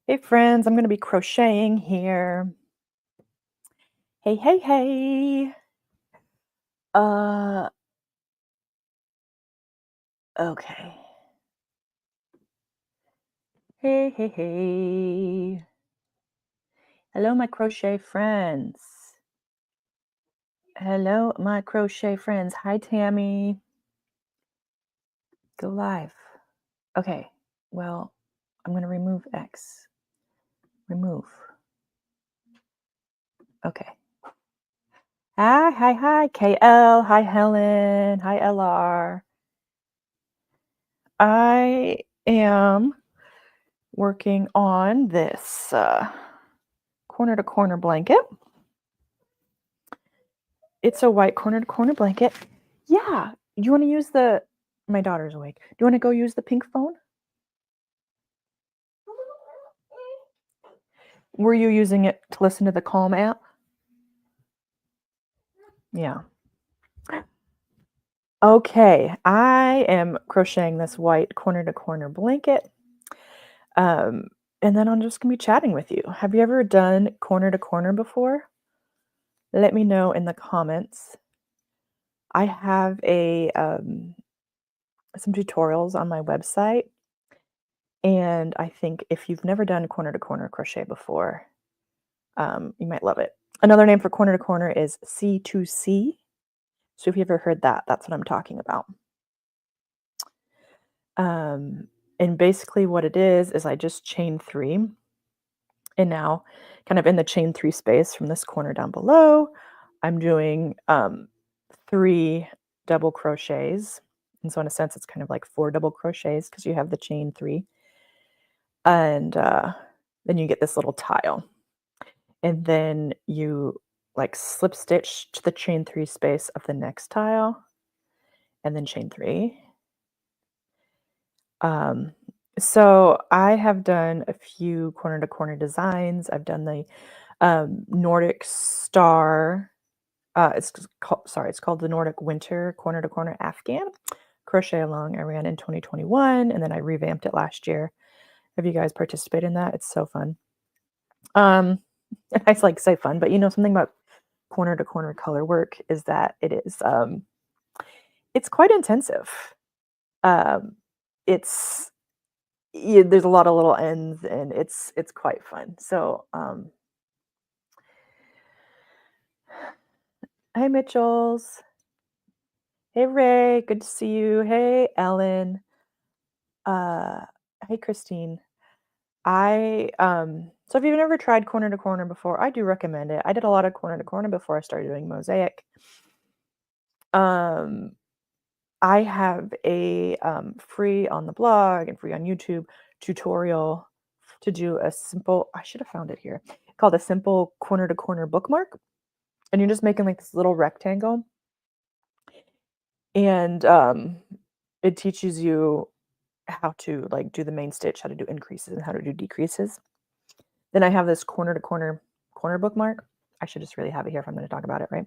Hey friends, I'm going to be crocheting here. Hey, hey, hey. Uh, okay. Hey, hey, hey. Hello, my crochet friends. Hello, my crochet friends. Hi, Tammy. Go live. Okay. Well, I'm going to remove X. Remove. Okay. Hi, KL. Hi, Helen. Hi, LR. I am working on this corner to corner blanket. It's a white corner to corner blanket. Yeah. You want to use my daughter's awake. Do you want to go use the pink phone? Were you using it to listen to the Calm app? Yeah. Okay. I am crocheting this white corner to corner blanket. And then I'm just going to be chatting with you. Have you ever done corner to corner before? Let me know in the comments. I have some tutorials on my website. And I think if you've never done corner to corner crochet before, you might love it. Another name for corner to corner is C2C. So if you ever heard that, that's what I'm talking about. And basically what it is I just chain 3. And now kind of in the chain 3 space from this corner down below, I'm doing 3 double crochets. And so in a sense, it's kind of like 4 double crochets because you have the chain 3. And then you get this little tile. And then you like slip stitch to the chain 3 space of the next tile and then chain 3. So I have done a few corner to corner designs. I've done the Nordic Star. It's called the Nordic Winter corner to corner Afghan crochet along. I ran in 2021 and then I revamped it last year. Have you guys participated in that? It's so fun. And I like say fun, but something about corner to corner color work is that it's quite intensive. It's there's a lot of little ends and it's quite fun. So hey Mitchells. Hey Ray, good to see you. Hey Ellen. Hey Christine. So if you've never tried corner to corner before, I do recommend it. I did a lot of corner to corner before I started doing mosaic. I have a free on the blog and free on YouTube tutorial to do a simple, I should have found it here, called a simple corner to corner bookmark. And you're just making like this little rectangle. And it teaches you how to like do the main stitch, how to do increases and how to do decreases. Then I have this corner to corner bookmark. I should just really have it here if I'm going to talk about it, right?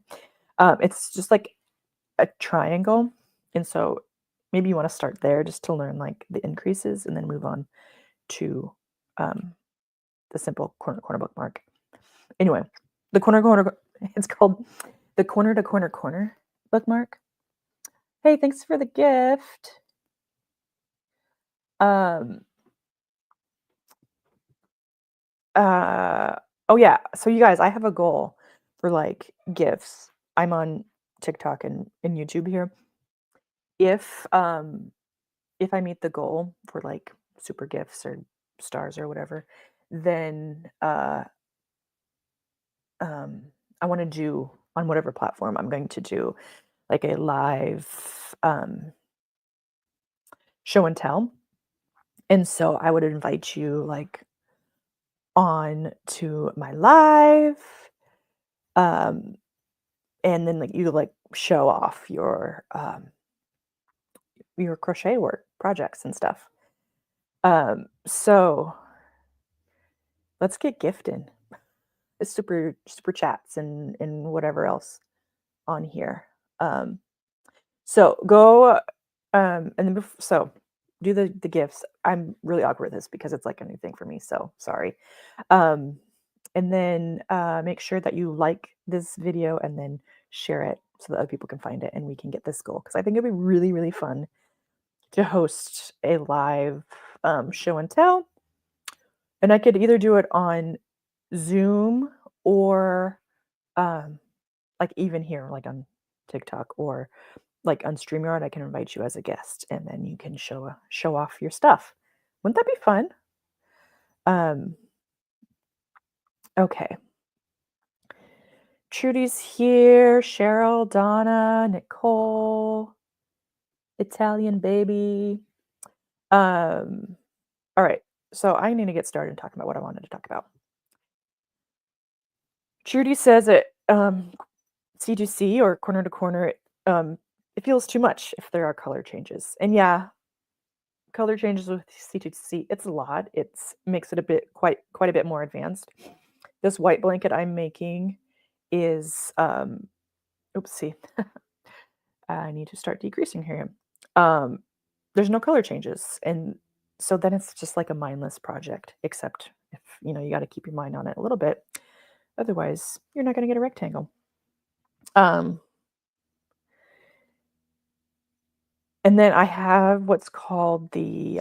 It's just like a triangle. And so maybe you want to start there just to learn like the increases and then move on to the simple corner to corner bookmark. Anyway, it's called the corner to corner bookmark. Hey, thanks for the gift. Oh yeah, so you guys, I have a goal for like gifts. I'm on TikTok and YouTube here. If I meet the goal for like super gifts or stars or whatever, then I want to do on whatever platform I'm going to do like a live show and tell. And so I would invite you like on to my live um and then like you like show off your crochet work projects and stuff. So let's get gifting. Super chats and whatever else on here. So go and then so do the gifts. I'm really awkward with this because it's like a new thing for me, so sorry. Um, and then make sure that you like this video and then share it so that other people can find it and we can get this goal because I think it'd be really, really fun to host a live show and tell. And I could either do it on Zoom or um, like even here, like on TikTok or like on StreamYard, I can invite you as a guest and then you can show off your stuff. Wouldn't that be fun? Um, okay. Trudy's here, Cheryl, Donna, Nicole, Italian baby. All right. So I need to get started talking about what I wanted to talk about. Trudy says it C2C or corner to corner, it feels too much if there are color changes. And yeah, color changes with C2C, it's a lot. It's makes it a bit quite a bit more advanced. This white blanket I'm making is oopsie. I need to start decreasing here. Um, there's no color changes, and so then it's just like a mindless project, except if you got to keep your mind on it a little bit. Otherwise, you're not going to get a rectangle. Um, and then I have what's called the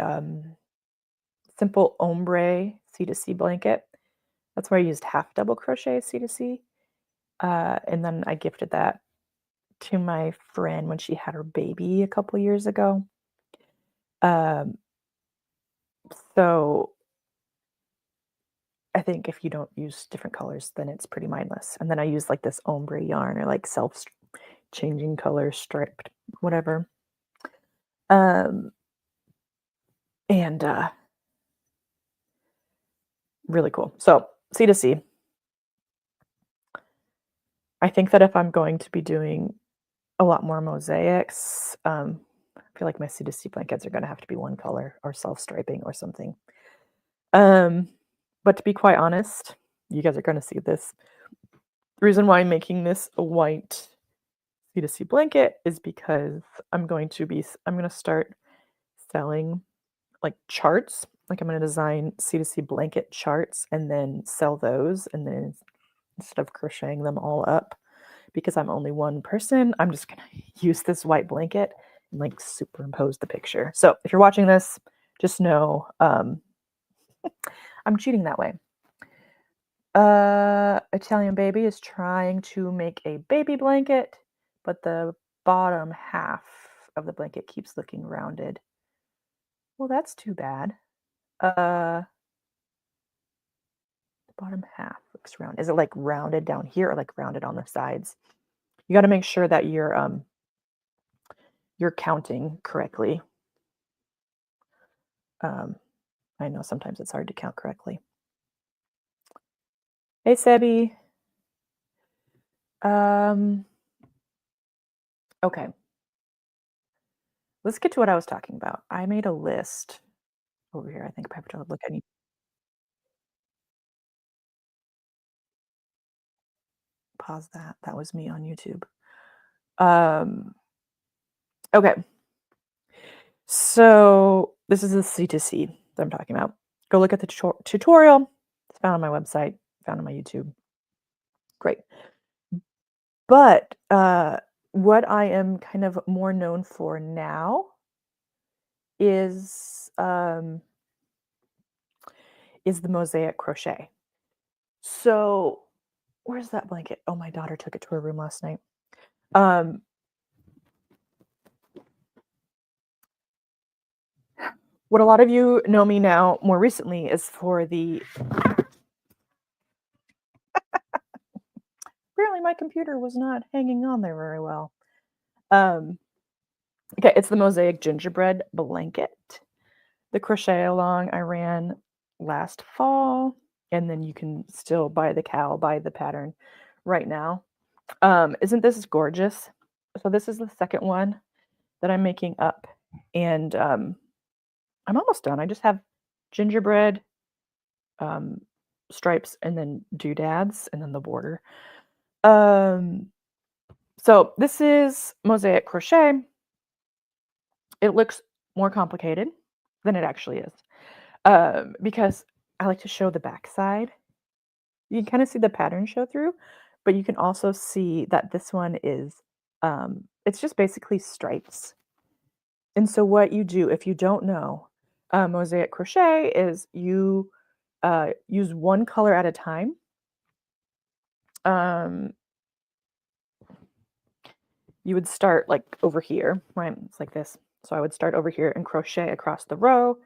simple ombre C2C blanket. That's where I used half double crochet C2C, and then I gifted that to my friend when she had her baby a couple years ago. Um, so I think if you don't use different colors, then it's pretty mindless. And then I use like this ombre yarn or like self-changing color striped, whatever. Um, and really cool. So C2C. I think that if I'm going to be doing a lot more mosaics, I feel like my C2C blankets are going to have to be one color or self-striping or something. But to be quite honest, you guys are going to see this. The reason why I'm making this a white C2C blanket is because I'm going to start selling like charts. Like I'm going to design C2C blanket charts and then sell those. And then instead of crocheting them all up, because I'm only one person, I'm just going to use this white blanket and like superimpose the picture. So if you're watching this, just know I'm cheating that way. Italian baby is trying to make a baby blanket, but the bottom half of the blanket keeps looking rounded. Well, that's too bad. The bottom half looks round. Is it like rounded down here or like rounded on the sides? You got to make sure that you're counting correctly. I know sometimes it's hard to count correctly. Hey, Sebby. Okay. Let's get to what I was talking about. I made a list over here. I think I have to look. I need to pause that. That was me on YouTube. Okay. So this is the C2C that I'm talking about. Go look at the tutorial. It's found on my website, found on my YouTube. Great. But what I am kind of more known for now is the mosaic crochet. So where's that blanket? Oh, my daughter took it to her room last night. What a lot of you know me now more recently is for the apparently my computer was not hanging on there very well. Okay, it's the mosaic gingerbread blanket. The crochet along I ran last fall, and then you can still buy the pattern right now. Isn't this gorgeous? So this is the second one that I'm making up, and I'm almost done. I just have gingerbread stripes and then doodads and then the border. So this is mosaic crochet. It looks more complicated than it actually is. Because I like to show the back side. You can kinda see the pattern show through, but you can also see that this one is, it's just basically stripes. And so what you do, if you don't know, mosaic crochet is you, use one color at a time. Um, you would start, like, over here, right? It's like this. So I would start over here and crochet across the row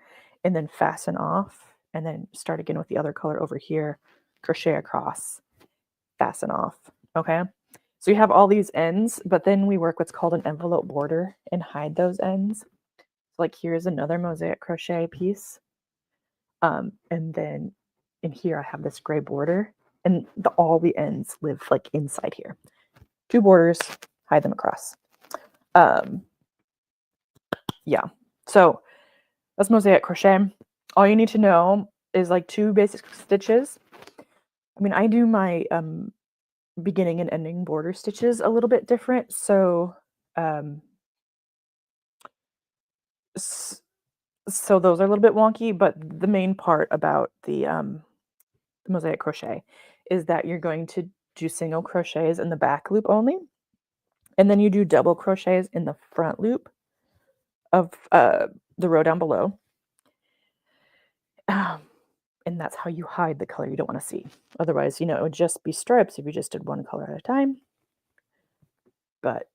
and then fasten off, and then start again with the other color over here, crochet across, fasten off, okay? So you have all these ends, but then we work what's called an envelope border and hide those ends. Like, here's another mosaic crochet piece. And then in here, I have this gray border, and all the ends live like inside here. Two borders, hide them across. Um, yeah. So that's mosaic crochet. All you need to know is like two basic stitches. I mean, I do my beginning and ending border stitches a little bit different. So, um, s- so those are a little bit wonky. But the main part about the mosaic crochet is that you're going to do single crochets in the back loop only, and then you do double crochets in the front loop of the row down below. Um, and that's how you hide the color you don't want to see. Otherwise, it would just be stripes if you just did one color at a time. But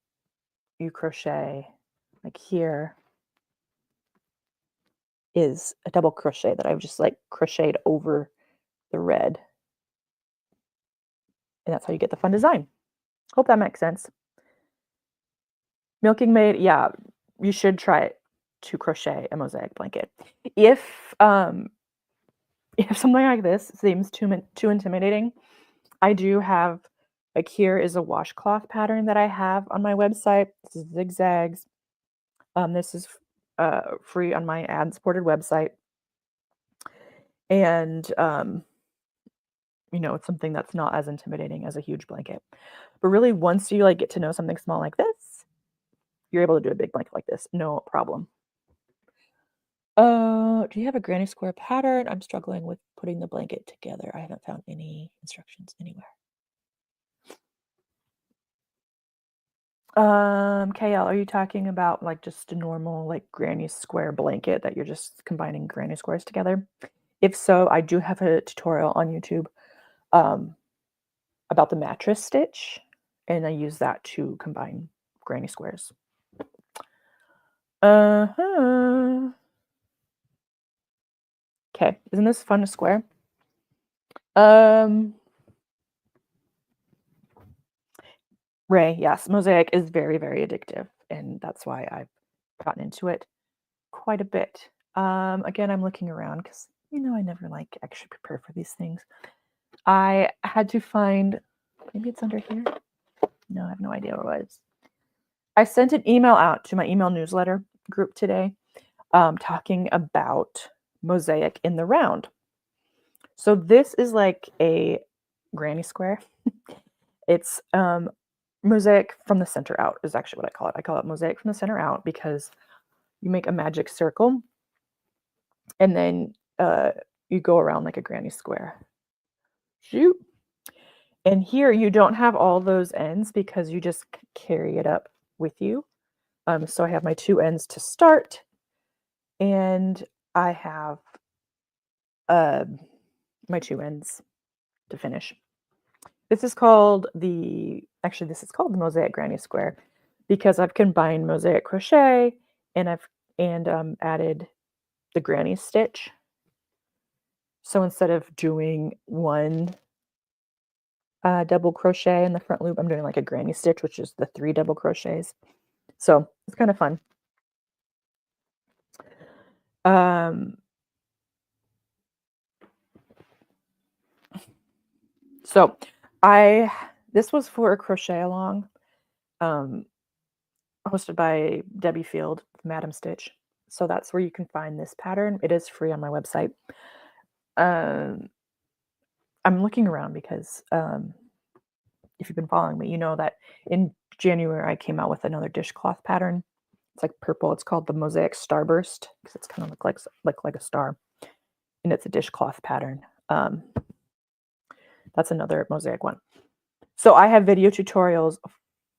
you crochet, like here is a double crochet that I've just like crocheted over the red. And that's how you get the fun design. Hope that makes sense. Milking Maid, yeah, you should try to crochet a mosaic blanket. If if something like this seems too intimidating, I do have, like, here is a washcloth pattern that I have on my website. This is zigzags. This is free on my ad-supported website, and it's something that's not as intimidating as a huge blanket. But really, once you like get to know something small like this, you're able to do a big blanket like this, no problem. Do you have a granny square pattern? I'm struggling with putting the blanket together. I haven't found any instructions anywhere. KL, are you talking about like just a normal like granny square blanket that you're just combining granny squares together? If so, I do have a tutorial on YouTube um, about the mattress stitch, and I use that to combine granny squares. Uh-huh. Okay, isn't this fun to square? Um, Ray, yes, mosaic is very, very addictive, and that's why I've gotten into it quite a bit. Again, I'm looking around because I never like actually prepare for these things. I had to find, maybe it's under here. No, I have no idea where it was. I sent an email out to my email newsletter group today, talking about mosaic in the round. So this is like a granny square. It's mosaic from the center out is actually what I call it. I call it mosaic from the center out because you make a magic circle and then you go around like a granny square. Shoot. And here you don't have all those ends because you just carry it up with you. So I have my two ends to start, and I have uh, my two ends to finish. This is called the Mosaic Granny Square because I've combined mosaic crochet and I've added the granny stitch. So instead of doing one double crochet in the front loop, I'm doing like a granny stitch, which is the 3 double crochets. So it's kind of fun. Um, so this was for a crochet along, um, hosted by Debbie Field, Madam Stitch. So that's where you can find this pattern. It is free on my website. Um, I'm looking around because if you've been following me, you know that in January I came out with another dishcloth pattern It's like purple. It's called the Mosaic Starburst because it's kind of look like a star, and it's a dishcloth pattern. That's another mosaic one. So I have video tutorials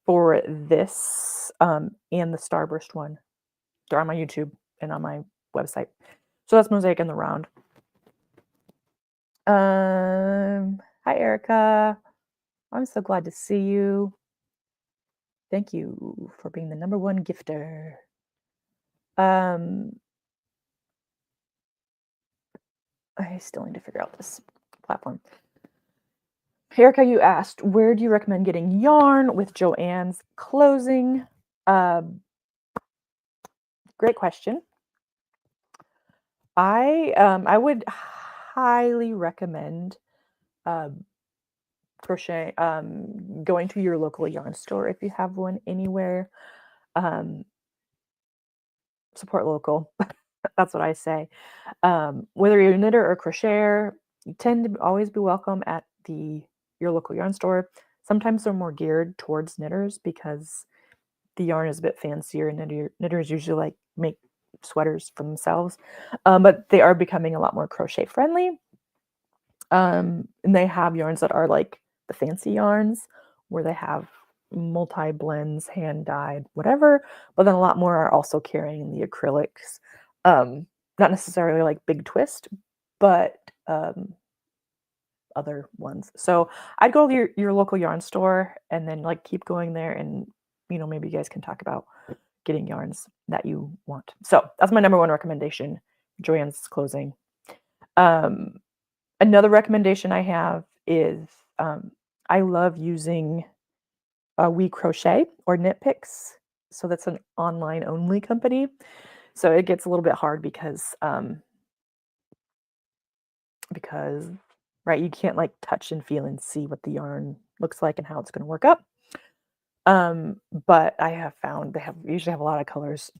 for this and the Starburst one. They're on my YouTube and on my website. So that's mosaic in the round. Hi Erica. I'm so glad to see you. Thank you for being the #1 gifter. I still need to figure out this platform. Erica, you asked, where do you recommend getting yarn with Joann's closing? Great question. I would highly recommend crochet going to your local yarn store if you have one anywhere. Support local. That's what I say. Whether you're a knitter or crocheter, you tend to always be welcome at your local yarn store. Sometimes they're more geared towards knitters because the yarn is a bit fancier, and knitters usually like make sweaters for themselves. But they are becoming a lot more crochet friendly. And they have yarns that are like the fancy yarns where they have multi blends, hand dyed, whatever. But then a lot more are also carrying the acrylics. Not necessarily like Big Twist, but other ones. So I'd go to your local yarn store and then like keep going there, and maybe you guys can talk about getting yarns that you want. So that's my #1 recommendation, Joann's closing. Another recommendation I have is I love using We Crochet or Knit Picks. So that's an online only company. So it gets a little bit hard because right, you can't like touch and feel and see what the yarn looks like and how it's going to work up. But I have found they usually have a lot of colors.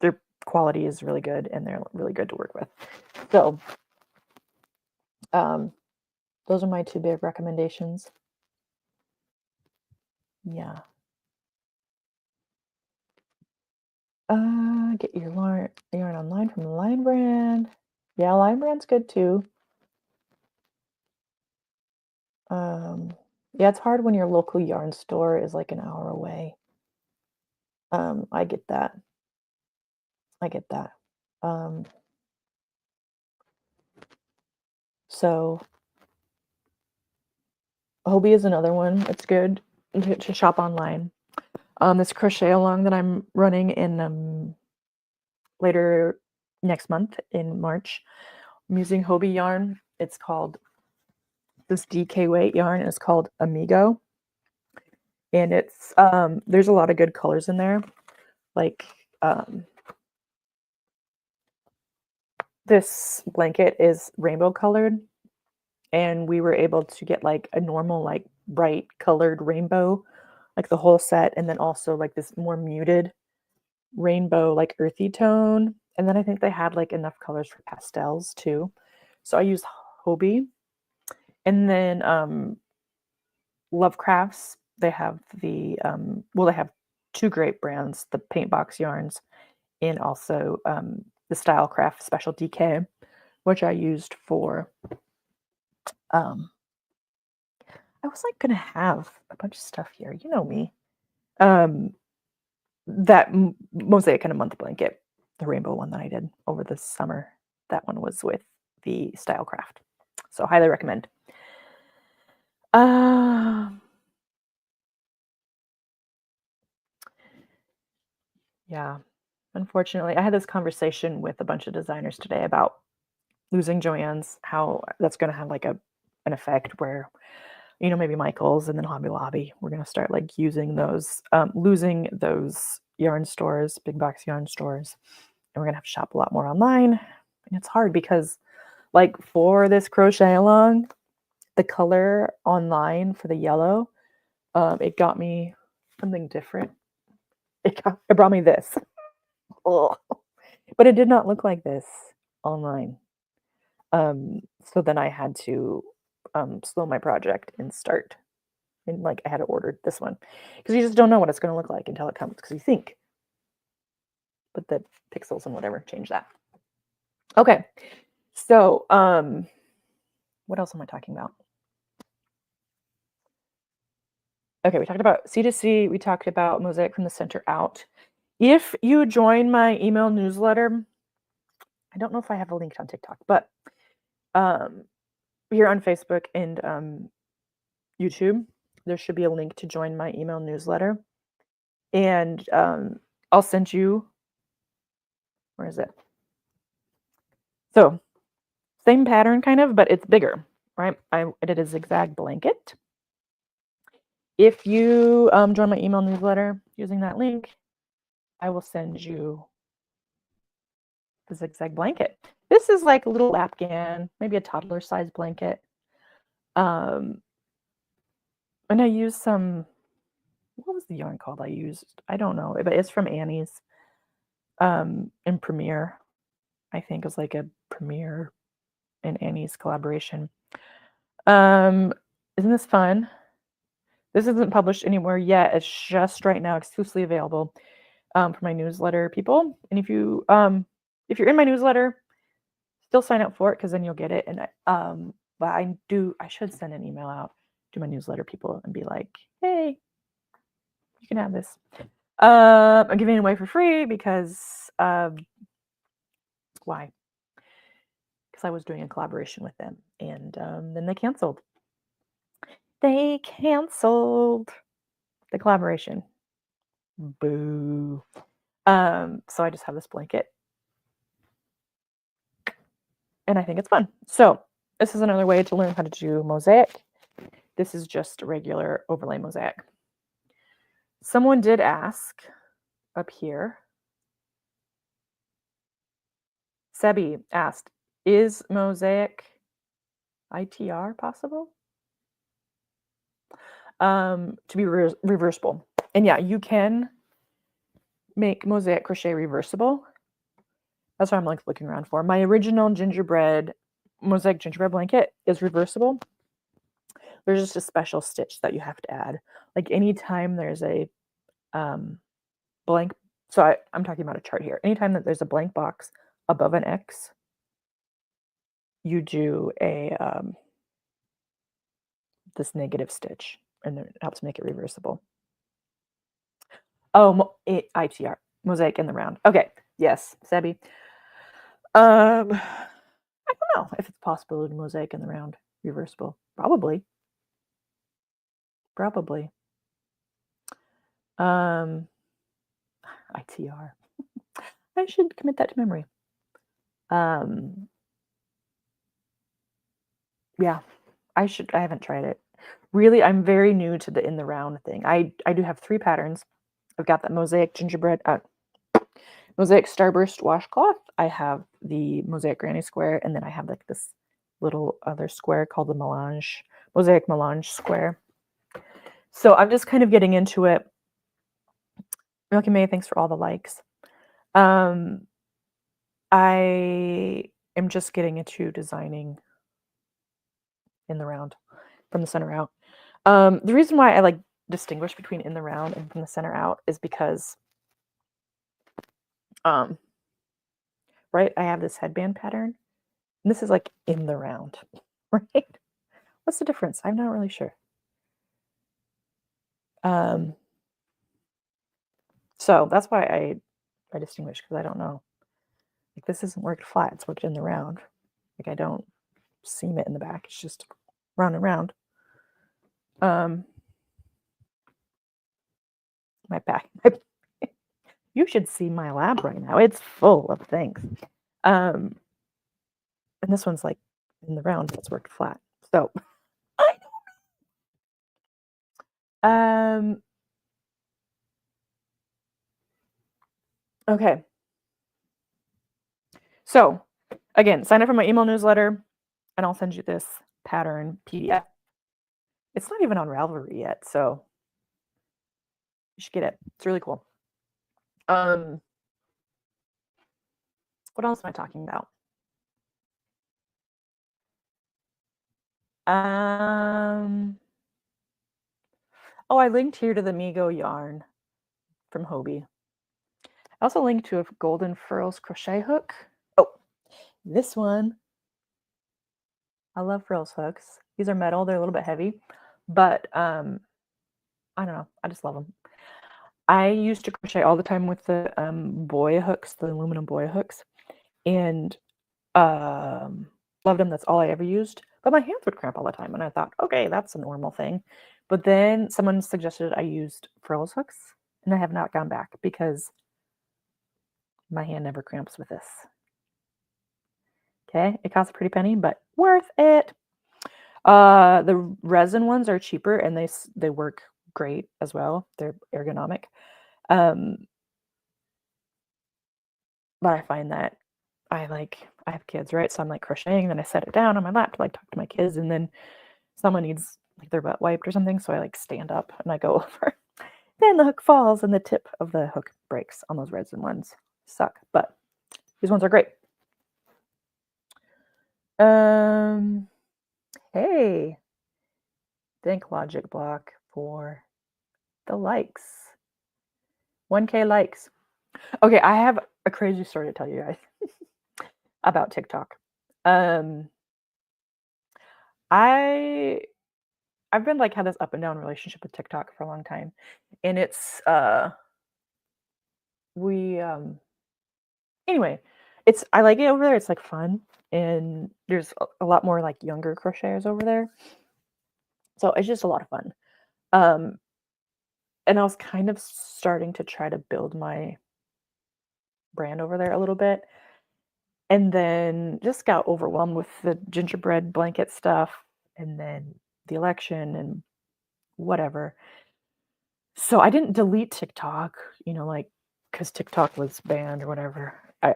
Their quality is really good and they're really good to work with. So those are my 2 big recommendations. Yeah. Get your yarn online from the Line Brand. Yeah, Line Brand's good too. Yeah, it's hard when your local yarn store is like an hour away. I get that. I get that. Um, so Hobie is another one. It's good to shop online. This crochet along that I'm running in later next month in March. I'm using Hobie yarn. It's called this DK weight yarn. It's called Amigo, and it's there's a lot of good colors in there. Like this blanket is rainbow colored, and we were able to get like a normal like bright colored rainbow, like the whole set, and then also like this more muted rainbow like earthy tone, and then I think they had like enough colors for pastels too. So I used Hobie, and then Lovecrafts. They have they have 2 great brands, the Paint Box yarns and also the Stylecraft Special DK, which I used for I was like gonna have a bunch of stuff here, you know me. Um, that mosaic kind of month blanket, the rainbow one that I did over the summer. That one was with the Stylecraft, so highly recommend. Yeah, unfortunately, I had this conversation with a bunch of designers today about losing Joann's, how that's going to have like an effect where maybe Michael's and then Hobby Lobby, we're going to start like using those, losing those yarn stores, big box yarn stores, and we're going to have to shop a lot more online. And it's hard because like for this crochet along, the color online for the yellow, it got me something different. It brought me this. Ugh. But it did not look like this online. So then I had to slow my project and start. And like I had to order this one because you just don't know what it's going to look like until it comes. Because you think but the pixels and whatever, change that. Okay. So, what else am I talking about? Okay, we talked about C2C, we talked about mosaic from the center out. If you join my email newsletter, I don't know if I have a link on TikTok, but here on Facebook and YouTube, there should be a link to join my email newsletter. And I'll send you, where is it? So, same pattern kind of, but it's bigger, right? I did a zigzag blanket. If you join my email newsletter using that link, I will send you the zigzag blanket. This is like a little lapgan, maybe a toddler size blanket. And I used some, what was the yarn called I used? I don't know, but it's from Annie's in Premiere. I think it was like a Premiere and Annie's collaboration. Isn't this fun? This isn't published anywhere yet. It's just right now exclusively available for my newsletter people. And if you're in my newsletter, still sign up for it because then you'll get it. And but I should send an email out to my newsletter people and be like, hey, you can have this. I'm giving it away for free because why? Because I was doing a collaboration with them, and then they canceled. They canceled the collaboration. Boo. So I just have this blanket. And I think it's fun. So this is another way to learn how to do mosaic. This is just a regular overlay mosaic. Someone did ask up here. Sebi asked, is mosaic ITR possible? To be reversible. And yeah, you can make mosaic crochet reversible. That's what I'm like looking around for. My original mosaic gingerbread blanket is reversible. There's just a special stitch that you have to add. Like anytime there's a blank, so I'm talking about a chart here. Anytime that there's a blank box above an X, you do this negative stitch, and it helps make it reversible. Oh, ITR, mosaic in the round. Okay, yes, Sebi. I don't know if it's possible to mosaic in the round reversible. Probably. ITR. I should commit that to memory. Yeah, I haven't tried it. Really, I'm very new to the in the round thing. I do have 3 patterns. I've got that mosaic gingerbread, mosaic starburst washcloth. I have the mosaic granny square, and then I have like this little other square called the mosaic melange square. So I'm just kind of getting into it. Milky May, thanks for all the likes. I am just getting into designing in the round from the center out. The reason why I like distinguish between in the round and from the center out is because right, I have this headband pattern, and this is like in the round, right? What's the difference? I'm not really sure. So that's why I distinguish, because I don't know. Like this isn't worked flat, it's worked in the round. Like I don't seam it in the back, it's just round and round. My back. You should see my lab right now. It's full of things. And this one's like in the round, it's worked flat. So I don't know. Okay. So again, sign up for my email newsletter and I'll send you this pattern PDF. It's not even on Ravelry yet, so you should get it. It's really cool. What else am I talking about? Oh, I linked here to the Migo yarn from Hobie. I also linked to a Golden Furls crochet hook. Oh, this one. I love frills hooks. These are metal. They're a little bit heavy, but I don't know. I just love them. I used to crochet all the time with the boy hooks, the aluminum boy hooks, and um, loved them. That's all I ever used. But my hands would cramp all the time, and I thought, okay, that's a normal thing. But then someone suggested I used frills hooks, and I have not gone back because my hand never cramps with this. Okay, it costs a pretty penny, but worth it. The resin ones are cheaper and they work great as well. They're ergonomic. Um, but I find that I have kids, right? So I'm like crocheting, then I set it down on my lap to like talk to my kids, and then someone needs like their butt wiped or something, so I like stand up and I go over. Then the hook falls and the tip of the hook breaks on those resin ones. Suck, but these ones are great. Hey, thank Logic Block for the likes. 1K likes. Okay, I have a crazy story to tell you guys about TikTok. I've been like had this up and down relationship with TikTok for a long time. And it's we anyway, it's I like it over there. It's like fun. And there's a lot more like younger crocheters over there. So it's just a lot of fun. Um and I was kind of starting to try to build my brand over there a little bit. And then just got overwhelmed with the gingerbread blanket stuff and then the election and whatever. So I didn't delete TikTok, like because TikTok was banned or whatever.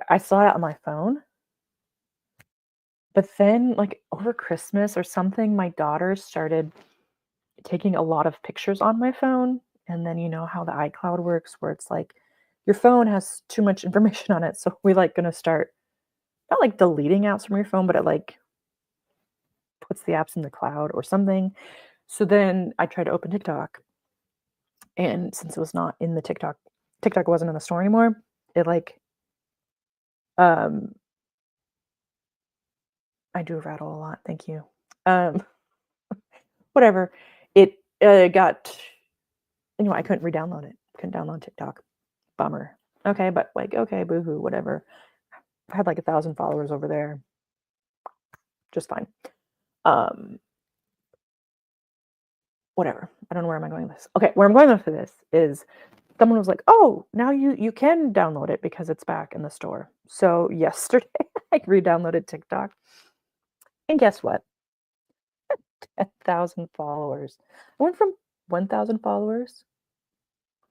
I saw it on my phone. But then, like over Christmas or something, my daughter started taking a lot of pictures on my phone. And then you know how the iCloud works, where it's like your phone has too much information on it. So we like gonna start not like deleting apps from your phone, but it like puts the apps in the cloud or something. So then I tried to open TikTok, and since it was not in the TikTok wasn't in the store anymore, it like um I do rattle a lot, thank you. Um whatever. It got anyway, I couldn't re-download it. Couldn't download TikTok. Bummer. Okay, but like okay, boohoo, whatever. I had like 1,000 followers over there. Just fine. Um whatever. I don't know where am I going with this. Okay, where I'm going with this is someone was like, "Oh, now you can download it because it's back in the store." So yesterday, I re-downloaded TikTok, and guess what? 10,000 followers. I went from 1,000 followers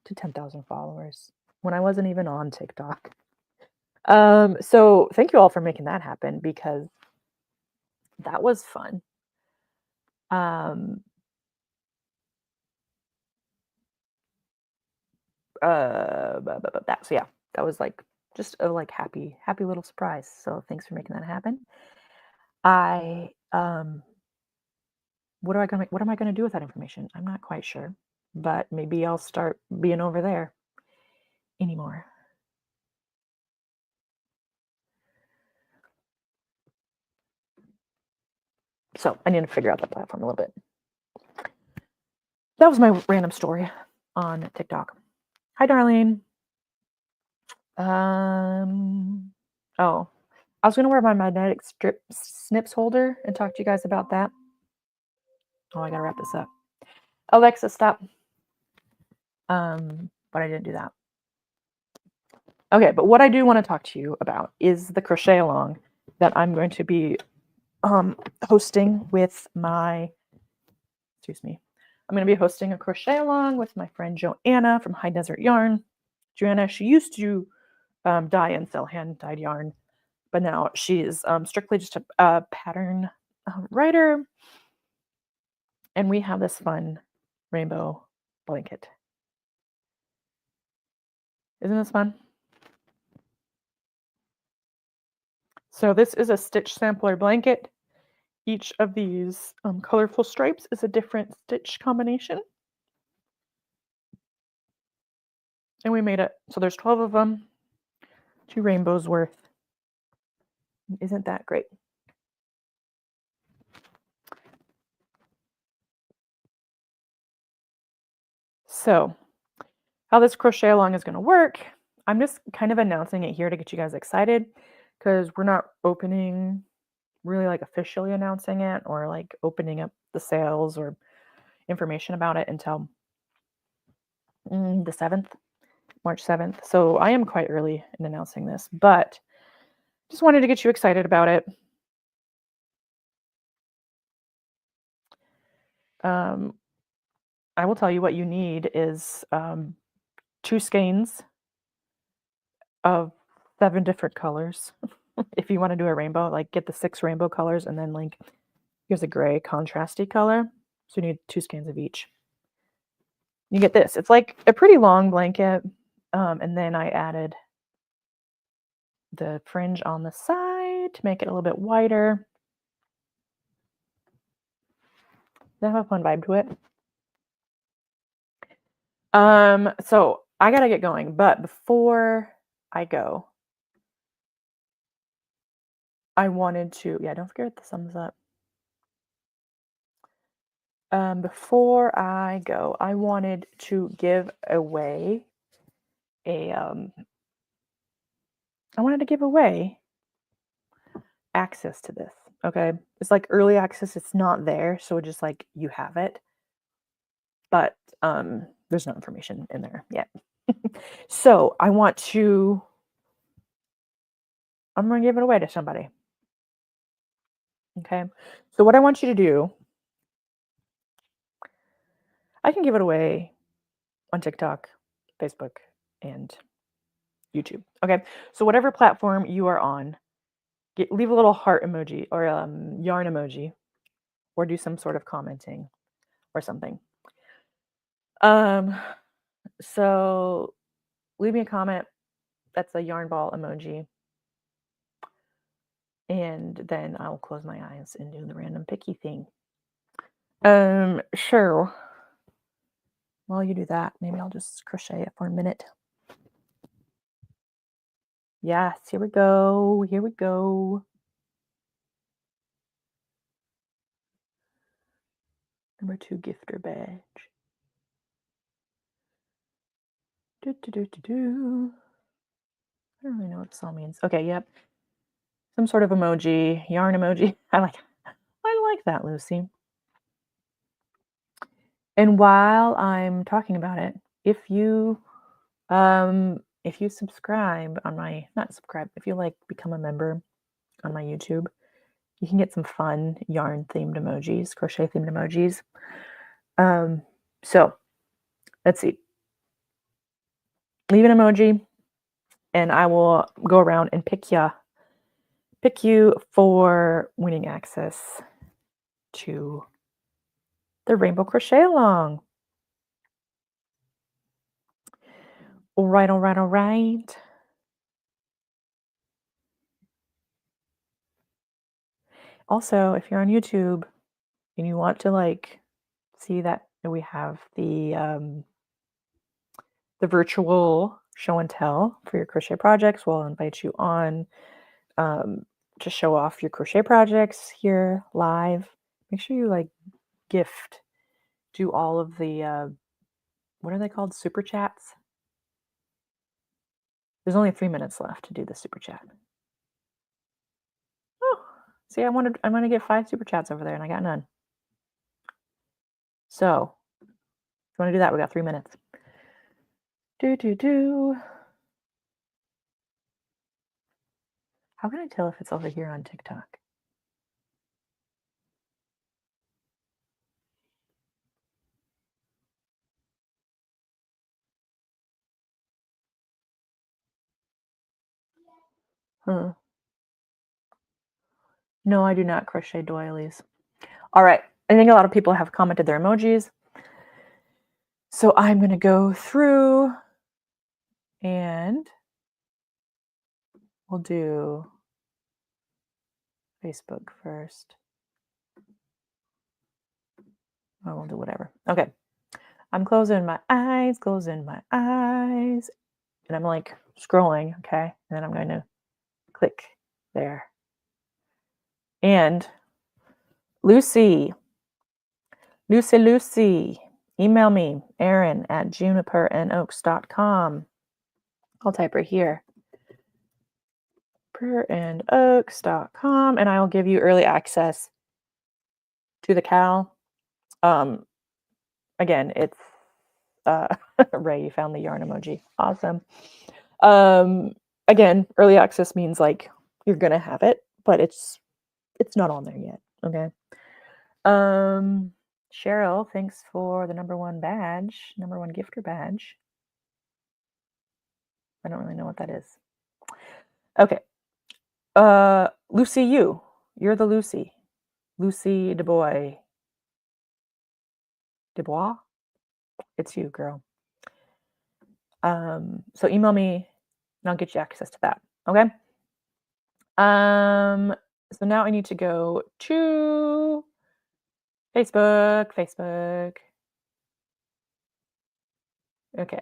to 10,000 followers when I wasn't even on TikTok. So thank you all for making that happen because that was fun. Um, so yeah, that was like just a like happy little surprise. So thanks for making that happen. I what am I gonna do with that information? I'm not quite sure, but maybe I'll start being over there anymore. So I need to figure out that platform a little bit. That was my random story on TikTok. Hi, darling. Oh, I was gonna wear my magnetic strip snips holder and talk to you guys about that. Oh, I gotta wrap this up. Alexa, stop. But I didn't do that. Okay, but what I do want to talk to you about is the crochet along that I'm going to be hosting with my, excuse me, I'm going to be hosting a crochet along with my friend Joanna from High Desert Yarn. Joanna, she used to dye and sell hand-dyed yarn, but now she's strictly just a pattern writer. And we have this fun rainbow blanket. Isn't this fun? So this is a stitch sampler blanket. Each of these colorful stripes is a different stitch combination. And we made it. So there's 12 of them. 2 rainbows worth. Isn't that great? So, how this crochet along is gonna work, I'm just kind of announcing it here to get you guys excited because we're not opening really, like, officially announcing it or, like, opening up the sales or information about it until, the 7th, March 7th. So, I am quite early in announcing this, but just wanted to get you excited about it. Um, I will tell you what you need is, 2 skeins of 7 different colors. If you wanna do a rainbow, like, get the 6 rainbow colors and then, like, here's a gray contrasty color. So you need 2 skeins of each. You get this. It's like a pretty long blanket, and then I added the fringe on the side to make it a little bit wider. Does that have a fun vibe to it? So I gotta get going, but before I go, I wanted to yeah, don't forget the thumbs up. Before I go, I wanted to give away a I wanted to give away access to this. Okay. It's like early access, it's not there, so it's just like you have it, but there's no information in there yet. So I'm gonna give it away to somebody. Okay. So what I want you to do, I can give it away on TikTok, Facebook, and YouTube. Okay. So whatever platform you are on, leave a little heart emoji or yarn emoji, or do some sort of commenting or something. Um, so leave me a comment that's a yarn ball emoji, and then I'll close my eyes and do the random picky thing. Sure. While you do that, maybe I'll just crochet it for a minute. Yes, here we go. Here we go. Number 2 gifter badge. Do, do, do, do, do. I don't really know what this all means. Okay, yep. Some sort of emoji, yarn emoji. I like that, Lucy. And while I'm talking about it, if you subscribe on my not subscribe, if you like become a member on my YouTube, you can get some fun yarn themed emojis, crochet themed emojis. So let's see. Leave an emoji and I will go around and pick you for winning access to the Rainbow Crochet Along. All right, all right, all right. Also, if you're on YouTube and you want to like see that we have the virtual show and tell for your crochet projects, we'll invite you on um, to show off your crochet projects here live. Make sure you like gift, do all of the what are they called? Super chats. There's only 3 minutes left to do the super chat. Oh, see, I'm gonna get 5 super chats over there, and I got none. So, if you want to do that, we got 3 minutes. Do do do. How can I tell if it's over here on TikTok? Huh. No, I do not crochet doilies. All right. I think a lot of people have commented their emojis. So I'm going to go through and we'll do Facebook first. Oh, we'll do whatever. Okay. I'm closing my eyes, and I'm like scrolling, okay, and then I'm going to click there. And Lucy, email me, Erin@juniperandoaks.com. I'll type right here, perandoaks.com, and I will give you early access to the cow. Again, it's Ray, you found the yarn emoji. Awesome. Again, early access means like you're gonna have it, but it's not on there yet. Okay. Cheryl, thanks for the number one gifter badge. I don't really know what that is. Okay. Lucy, you're the Lucy. Lucy Dubois. Dubois? It's you, girl. So email me and I'll get you access to that. Okay. So now I need to go to Facebook. Okay.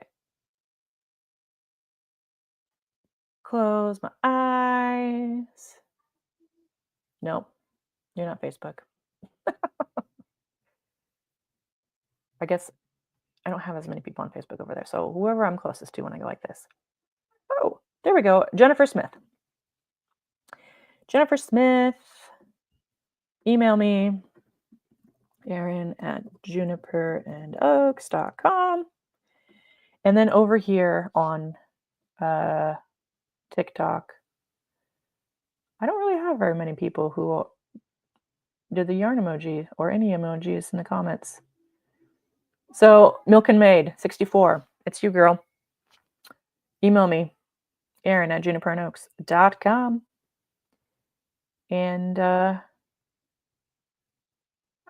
Close my eyes. No, you're not Facebook. I guess I don't have as many people on Facebook over there. So whoever I'm closest to when I go like this. Oh, there we go. Jennifer Smith. Email me, Erin@juniperandoaks.com. And then over here on TikTok, I don't really have very many people who did the yarn emoji or any emojis in the comments. So Milk and Maid 64, it's you, girl. Email me, Erin@juniperandoaks.com, and I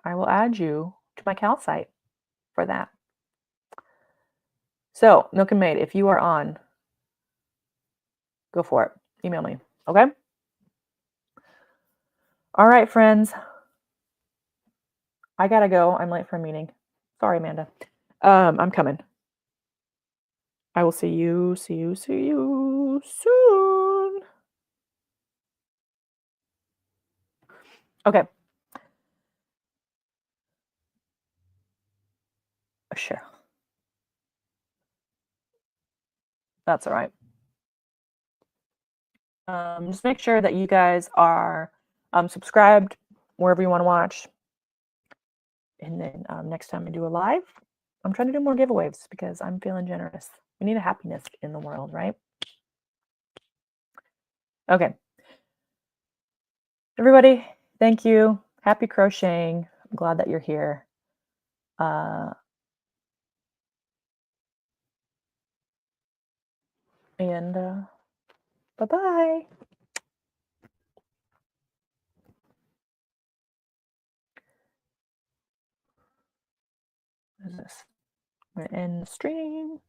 will add you to my Cal site for that. So Milk and Maid, if you are on, go for it. Email me. Okay. All right, friends. I gotta go. I'm late for a meeting. Sorry, Amanda. I'm coming. I will see you soon. Okay. Sure. That's all right. Just make sure that you guys are subscribed wherever you want to watch. And then next time I do a live, I'm trying to do more giveaways because I'm feeling generous. We need a happiness in the world, right? Okay. Everybody, thank you. Happy crocheting. I'm glad that you're here. And bye-bye. What is this? I'm going to end the stream.